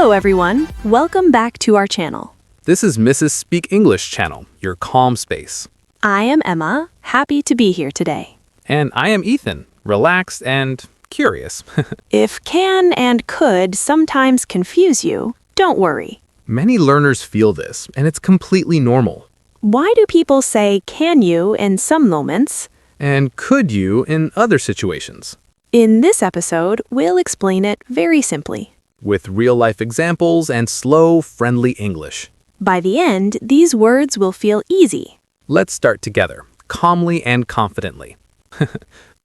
Hello everyone, welcome back to our channel. This is Mrs. Speak English channel, your calm space. I am Emma, happy to be here today. And I am Ethan, relaxed and curious. If can and could sometimes confuse you, don't worry. Many learners feel this, and it's completely normal. Why do people say can you in some moments? And could you in other situations? In this episode, we'll explain it very simply. With real-life examples and slow, friendly English. By the end, these words will feel easy. Let's start together, calmly and confidently.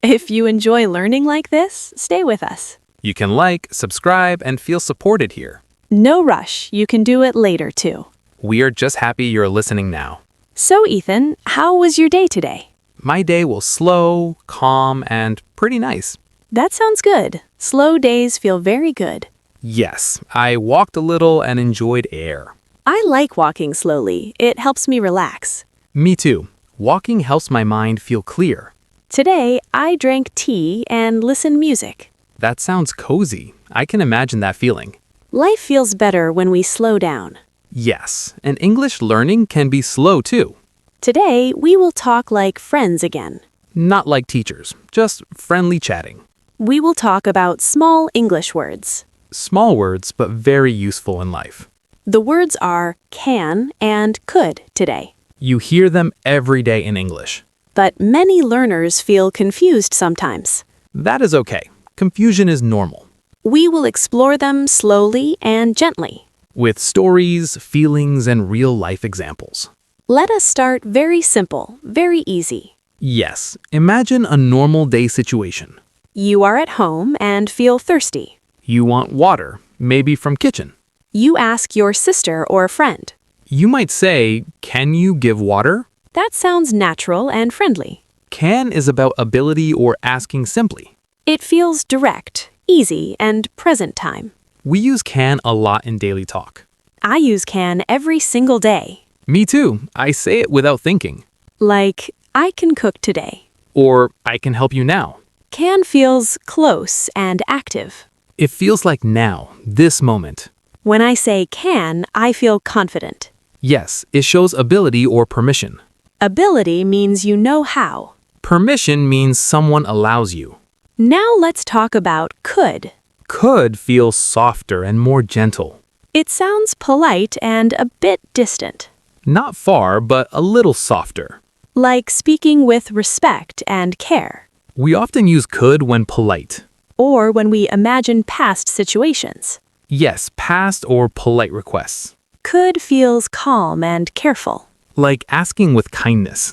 If you enjoy learning like this, stay with us. You can like, subscribe, and feel supported here. No rush, you can do it later too. We are just happy you're listening now. So Ethan, how was your day today? My day was slow, calm, and pretty nice. That sounds good. Slow days feel very good. Yes, I walked a little and enjoyed air. I like walking slowly. It helps me relax. Me too. Walking helps my mind feel clear. Today, I drank tea and listened music. That sounds cozy. I can imagine that feeling. Life feels better when we slow down. Yes, and English learning can be slow too. Today, we will talk like friends again. Not like teachers, just friendly chatting. We will talk about small English words. Small words, but very useful in life. The words are can and could today. You hear them every day in English. But many learners feel confused sometimes. That is okay. Confusion is normal. We will explore them slowly and gently. With stories, feelings, and real-life examples. Let us start very simple, very easy. Yes, imagine a normal day situation. You are at home and feel thirsty. You want water, maybe from kitchen. You ask your sister or friend. You might say, "Can you give water?" That sounds natural and friendly. Can is about ability or asking simply. It feels direct, easy, and present time. We use can a lot in daily talk. I use can every single day. Me too. I say it without thinking. Like, I can cook today. Or, I can help you now. Can feels close and active. It feels like now, this moment. When I say can, I feel confident. Yes, it shows ability or permission. Ability means you know how. Permission means someone allows you. Now let's talk about could. Could feel softer and more gentle. It sounds polite and a bit distant. Not far, but a little softer. Like speaking with respect and care. We often use could when polite. Or when we imagine past situations. Yes, past or polite requests. Could feels calm and careful. Like asking with kindness.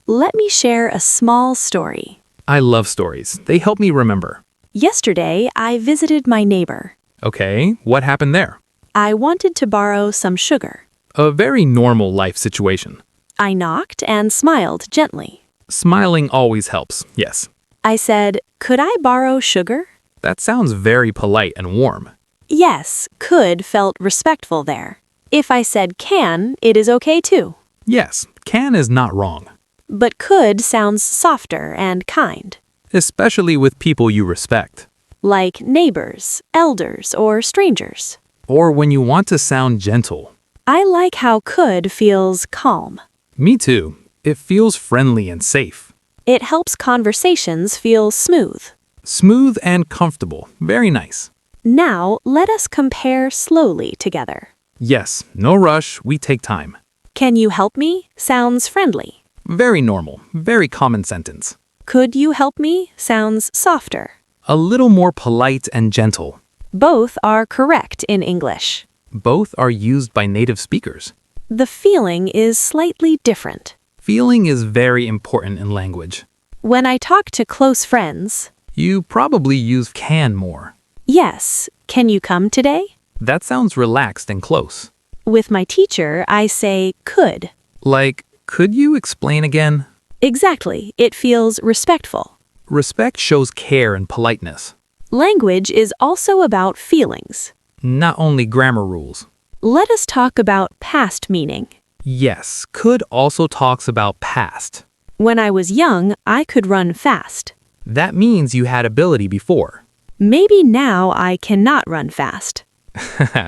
Let me share a small story. I love stories. They help me remember. Yesterday, I visited my neighbor. Okay, what happened there? I wanted to borrow some sugar. A very normal life situation. I knocked and smiled gently. Smiling always helps, yes. I said, "Could I borrow sugar?" That sounds very polite and warm. Yes, could felt respectful there. If I said can, it is okay too. Yes, can is not wrong. But could sounds softer and kind. Especially with people you respect. Like neighbors, elders, or strangers. Or when you want to sound gentle. I like how could feels calm. Me too. It feels friendly and safe. It helps conversations feel smooth. Smooth and comfortable. Very nice. Now, let us compare slowly together. Yes, no rush, we take time. Can you help me? Sounds friendly. Very normal, very common sentence. Could you help me? Sounds softer. A little more polite and gentle. Both are correct in English. Both are used by native speakers. The feeling is slightly different. Feeling is very important in language. When I talk to close friends, You probably use can more. yes, can you come today? That sounds relaxed and close. With my teacher, I say could. Like, could you explain again? Exactly, it feels respectful. Respect shows care and politeness. Language is also about feelings. Not only grammar rules. Let us talk about past meaning. Yes, could also talks about past. When I was young, I could run fast. That means you had ability before. Maybe now I cannot run fast.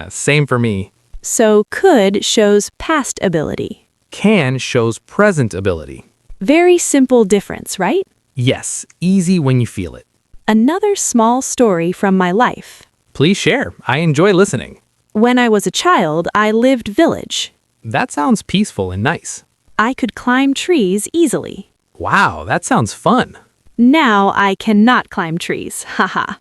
Same for me. So could shows past ability. Can shows present ability. Very simple difference, right? Yes, easy when you feel it. Another small story from my life. Please share. I enjoy listening. When I was a child, I lived village. That sounds peaceful and nice. I could climb trees easily. Wow, that sounds fun. Now I cannot climb trees, haha.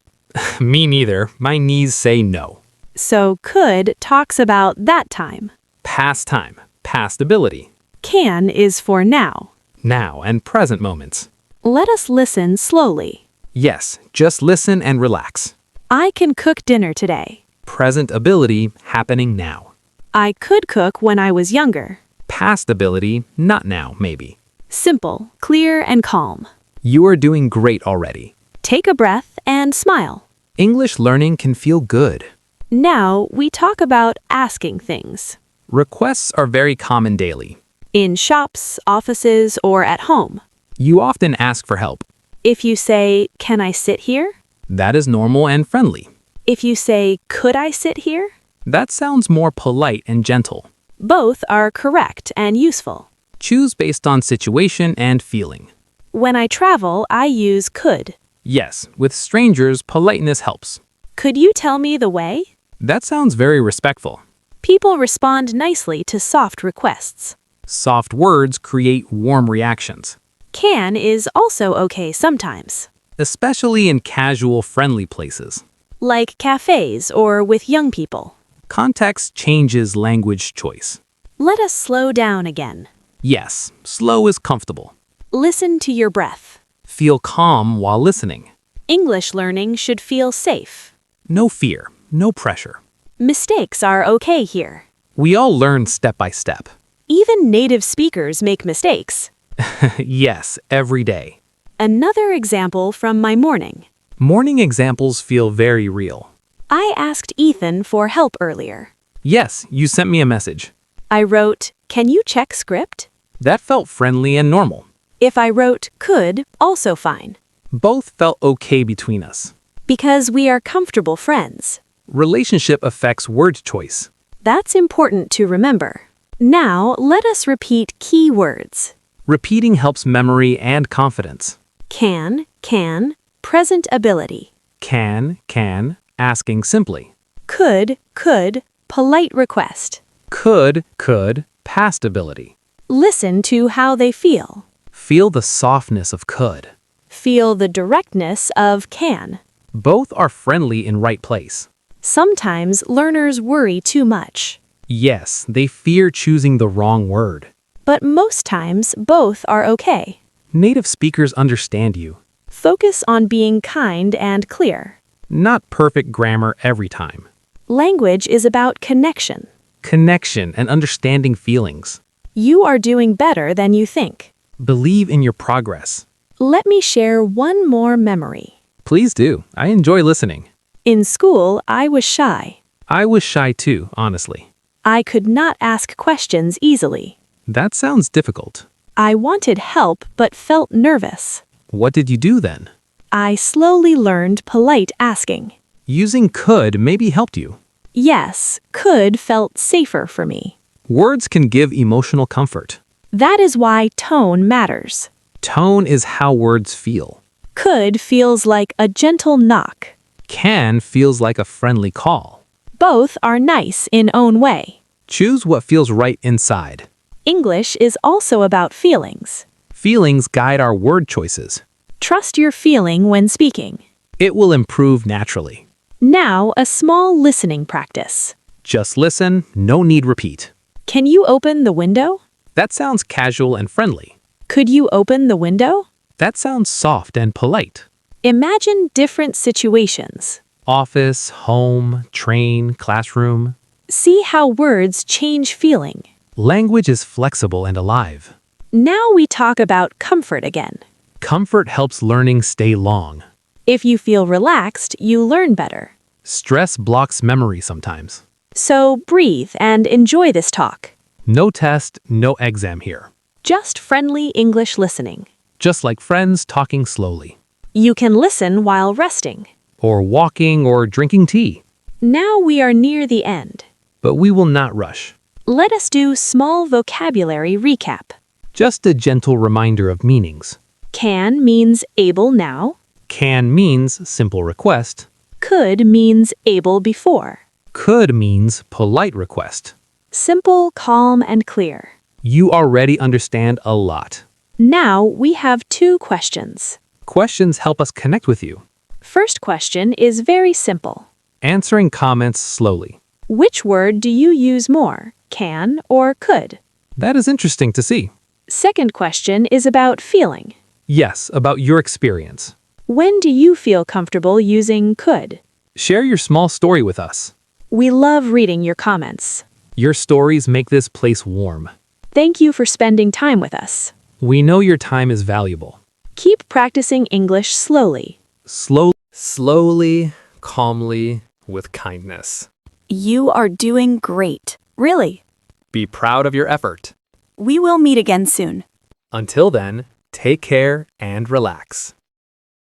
Me neither. My knees say no. So could talks about that time. Past time, past ability. Can is for now. Now and present moments. Let us listen slowly. Yes, just listen and relax. I can cook dinner today. Present ability happening now. I could cook when I was younger. Past ability, not now, maybe. Simple, clear, and calm. You are doing great already. Take a breath and smile. English learning can feel good. Now we talk about asking things. Requests are very common daily. In shops, offices, or at home. You often ask for help. If you say, "Can I sit here?" That is normal and friendly. If you say, "Could I sit here?" That sounds more polite and gentle. Both are correct and useful. Choose based on situation and feeling. When I travel, I use could. Yes, with strangers, politeness helps. Could you tell me the way? That sounds very respectful. People respond nicely to soft requests. Soft words create warm reactions, Can is also okay sometimes. especially in casual, friendly places. Like cafes or with young people. Context changes language choice. Let us slow down again. Yes, slow is comfortable. Listen to your breath. Feel calm while listening. English learning should feel safe. No fear, no pressure. Mistakes are okay here. We all learn step by step. Even native speakers make mistakes. Yes, every day. Another example from my morning. Morning examples feel very real. I asked Ethan for help earlier. Yes, you sent me a message. I wrote, "Can you check script?" That felt friendly and normal. If I wrote could, also fine. Both felt okay between us. Because we are comfortable friends. Relationship affects word choice. That's important to remember. Now, let us repeat key words. Repeating helps memory and confidence. Can, present ability. Can, asking simply. Could, polite request. Could, past ability. Listen to how they feel. Feel the softness of could. Feel the directness of can. Both are friendly in right place. Sometimes learners worry too much. Yes, they fear choosing the wrong word. But most times, both are okay. Native speakers understand you. Focus on being kind and clear. Not perfect grammar every time. Language is about connection. Connection and understanding feelings. You are doing better than you think. Believe in your progress. Let me share one more memory. Please do. I enjoy listening. In school, I was shy. I was shy too, honestly. I could not ask questions easily. That sounds difficult. I wanted help but felt nervous. What did you do then? I slowly learned polite asking. Using could maybe helped you. Yes, could felt safer for me. Words can give emotional comfort. That is why tone matters. Tone is how words feel. Could feels like a gentle knock. Can feels like a friendly call. Both are nice in own way. Choose what feels right inside. English is also about feelings. Feelings guide our word choices. Trust your feeling when speaking. It will improve naturally. Now, a small listening practice. Just listen, no need repeat. Can you open the window? That sounds casual and friendly. Could you open the window? That sounds soft and polite. Imagine different situations. Office, home, train, classroom. See how words change feeling. Language is flexible and alive. Now we talk about comfort again. Comfort helps learning stay long. If you feel relaxed, you learn better. Stress blocks memory sometimes. So breathe and enjoy this talk. No test, no exam here. Just friendly English listening. Just like friends talking slowly. You can listen while resting. Or walking or drinking tea. Now we are near the end. But we will not rush. Let us do small vocabulary recap. Just a gentle reminder of meanings. Can means able now. Can means simple request. Could means able before. Could means polite request. Simple, calm, and clear. You already understand a lot. Now we have 2 questions. Questions help us connect with you. First question is very simple. Answering comments slowly. Which word do you use more, can or could? That is interesting to see. Second question is about feeling. Yes, about your experience. When do you feel comfortable using could? Share your small story with us. We love reading your comments. Your stories make this place warm. Thank you for spending time with us. We know your time is valuable. Keep practicing English slowly. Slowly, calmly, with kindness. You are doing great. Really. Be proud of your effort. We will meet again soon. Until then, take care and relax.